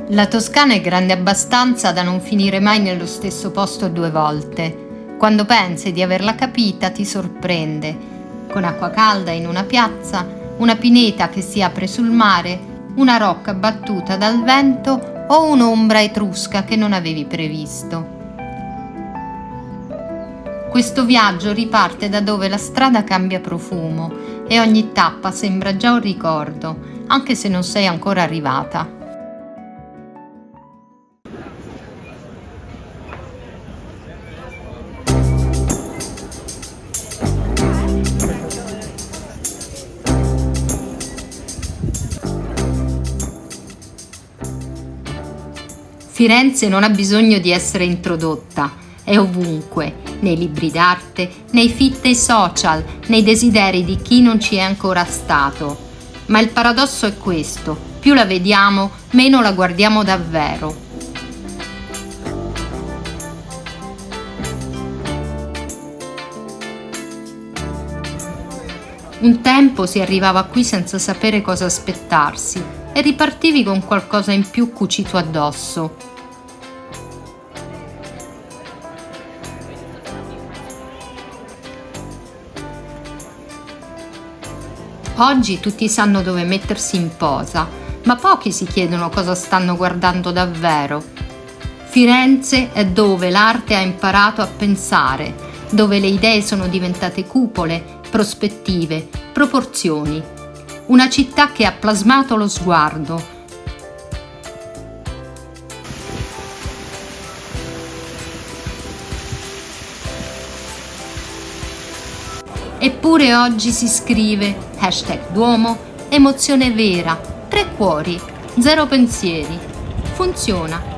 La Toscana è grande abbastanza da non finire mai nello stesso posto 2 volte. Quando pensi di averla capita, ti sorprende. Con acqua calda in una piazza, una pineta che si apre sul mare, una rocca battuta dal vento o un'ombra etrusca che non avevi previsto. Questo viaggio riparte da dove la strada cambia profumo e ogni tappa sembra già un ricordo, anche se non sei ancora arrivata. Firenze non ha bisogno di essere introdotta, è ovunque, nei libri d'arte, nei feed dei social, nei desideri di chi non ci è ancora stato. Ma il paradosso è questo: più la vediamo, meno la guardiamo davvero. Un tempo si arrivava qui senza sapere cosa aspettarsi e ripartivi con qualcosa in più cucito addosso. Oggi tutti sanno dove mettersi in posa, ma pochi si chiedono cosa stanno guardando davvero. Firenze è dove l'arte ha imparato a pensare, dove le idee sono diventate cupole, prospettive, proporzioni. Una città che ha plasmato lo sguardo. Eppure oggi si scrive #Duomo, emozione vera, 3 cuori, 0 pensieri. Funziona.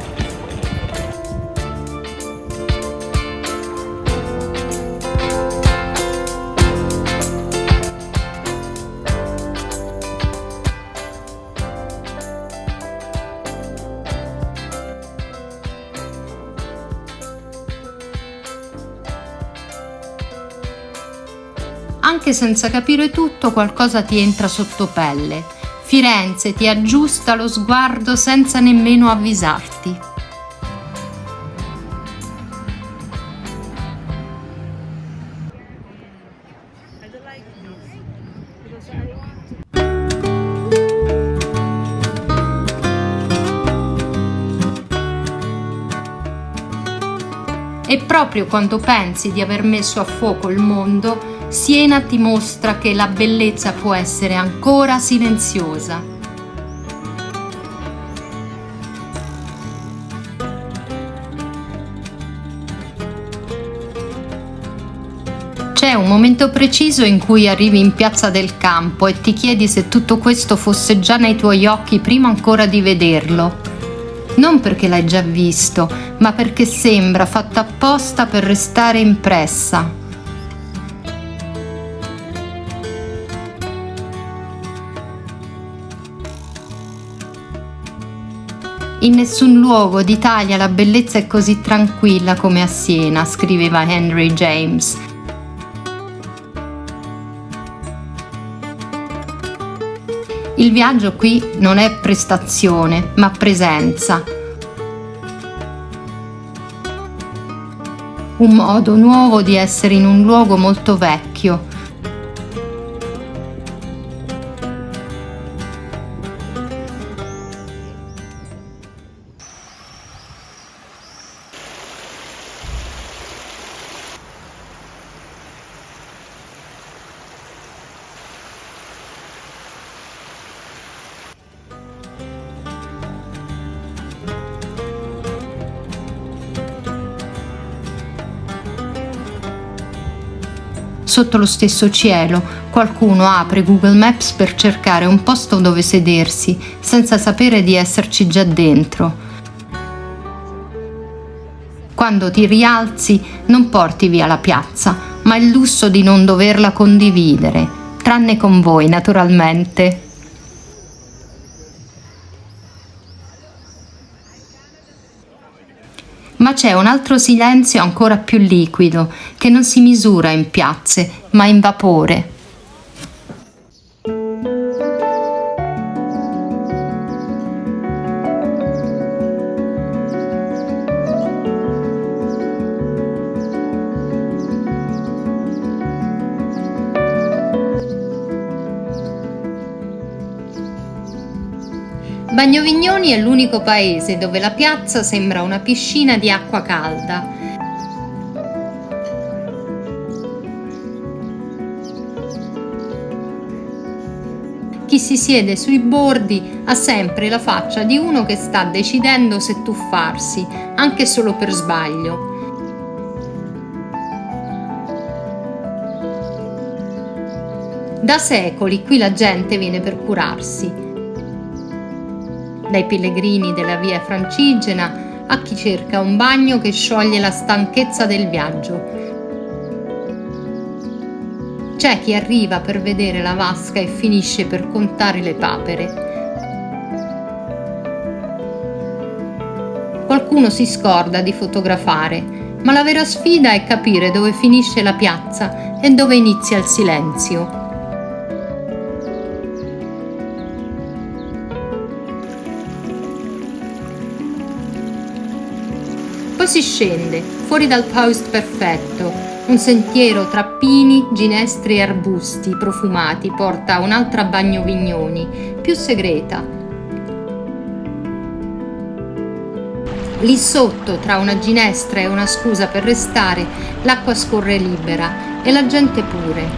Anche senza capire tutto, qualcosa ti entra sotto pelle. Firenze ti aggiusta lo sguardo senza nemmeno avvisarti. E proprio quando pensi di aver messo a fuoco il mondo, Siena ti mostra che la bellezza può essere ancora silenziosa. C'è un momento preciso in cui arrivi in Piazza del Campo e ti chiedi se tutto questo fosse già nei tuoi occhi prima ancora di vederlo. Non perché l'hai già visto, ma perché sembra fatta apposta per restare impressa. In nessun luogo d'Italia la bellezza è così tranquilla come a Siena, scriveva Henry James. Il viaggio qui non è prestazione, ma presenza. Un modo nuovo di essere in un luogo molto vecchio. Sotto lo stesso cielo, qualcuno apre Google Maps per cercare un posto dove sedersi, senza sapere di esserci già dentro. Quando ti rialzi, non porti via la piazza, ma il lusso di non doverla condividere, tranne con voi, naturalmente. Ma c'è un altro silenzio ancora più liquido, che non si misura in piazze, ma in vapore. Bagnovignoni è l'unico paese dove la piazza sembra una piscina di acqua calda. Chi si siede sui bordi ha sempre la faccia di uno che sta decidendo se tuffarsi, anche solo per sbaglio. Da secoli qui la gente viene per curarsi. Dai pellegrini della via Francigena a chi cerca un bagno che scioglie la stanchezza del viaggio. C'è chi arriva per vedere la vasca e finisce per contare le papere. Qualcuno si scorda di fotografare, ma la vera sfida è capire dove finisce la piazza e dove inizia il silenzio. Poi si scende, fuori dal post perfetto. Un sentiero tra pini, ginestre e arbusti profumati porta a un'altra Bagnovignoni, più segreta. Lì sotto, tra una ginestra e una scusa per restare, l'acqua scorre libera e la gente pure.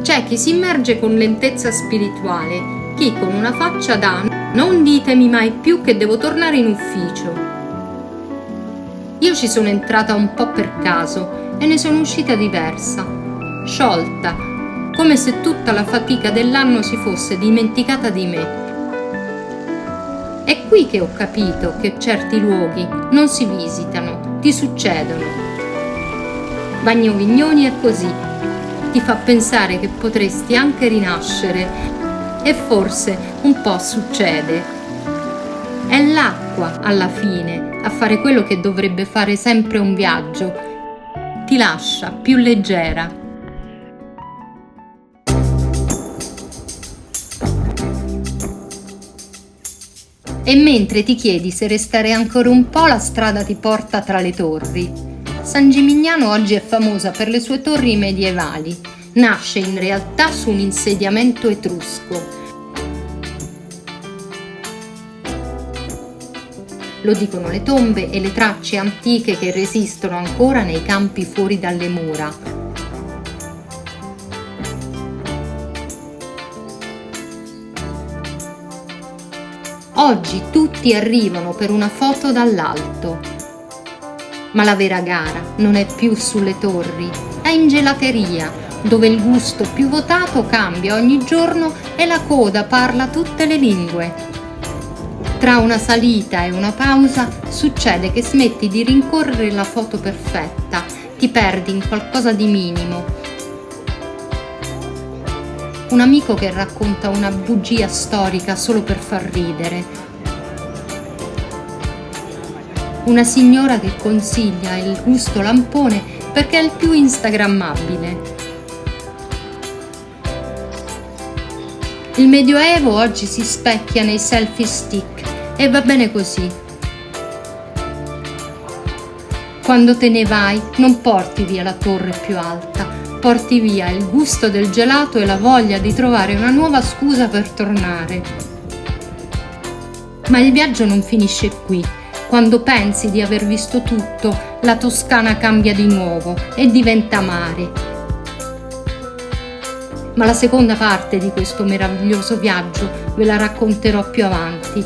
C'è chi si immerge con lentezza spirituale, chi con una faccia da "non ditemi mai più che devo tornare in ufficio". Io ci sono entrata un po' per caso e ne sono uscita diversa, sciolta, come se tutta la fatica dell'anno si fosse dimenticata di me. È qui che ho capito che certi luoghi non si visitano, ti succedono. Bagnovignoni è così, ti fa pensare che potresti anche rinascere. E forse un po' succede. È l'acqua, alla fine, a fare quello che dovrebbe fare sempre un viaggio. Ti lascia più leggera. E mentre ti chiedi se restare ancora un po', la strada ti porta tra le torri. San Gimignano oggi è famosa per le sue torri medievali. Nasce in realtà su un insediamento etrusco. Lo dicono le tombe e le tracce antiche che resistono ancora nei campi fuori dalle mura. Oggi tutti arrivano per una foto dall'alto. Ma la vera gara non è più sulle torri, è in gelateria, dove il gusto più votato cambia ogni giorno e la coda parla tutte le lingue. Tra una salita e una pausa succede che smetti di rincorrere la foto perfetta, ti perdi in qualcosa di minimo. Un amico che racconta una bugia storica solo per far ridere. Una signora che consiglia il gusto lampone perché è il più instagrammabile. Il Medioevo oggi si specchia nei selfie stick e va bene così. Quando te ne vai, non porti via la torre più alta, porti via il gusto del gelato e la voglia di trovare una nuova scusa per tornare. Ma il viaggio non finisce qui. Quando pensi di aver visto tutto, la Toscana cambia di nuovo e diventa mare. Ma la seconda parte di questo meraviglioso viaggio ve la racconterò più avanti.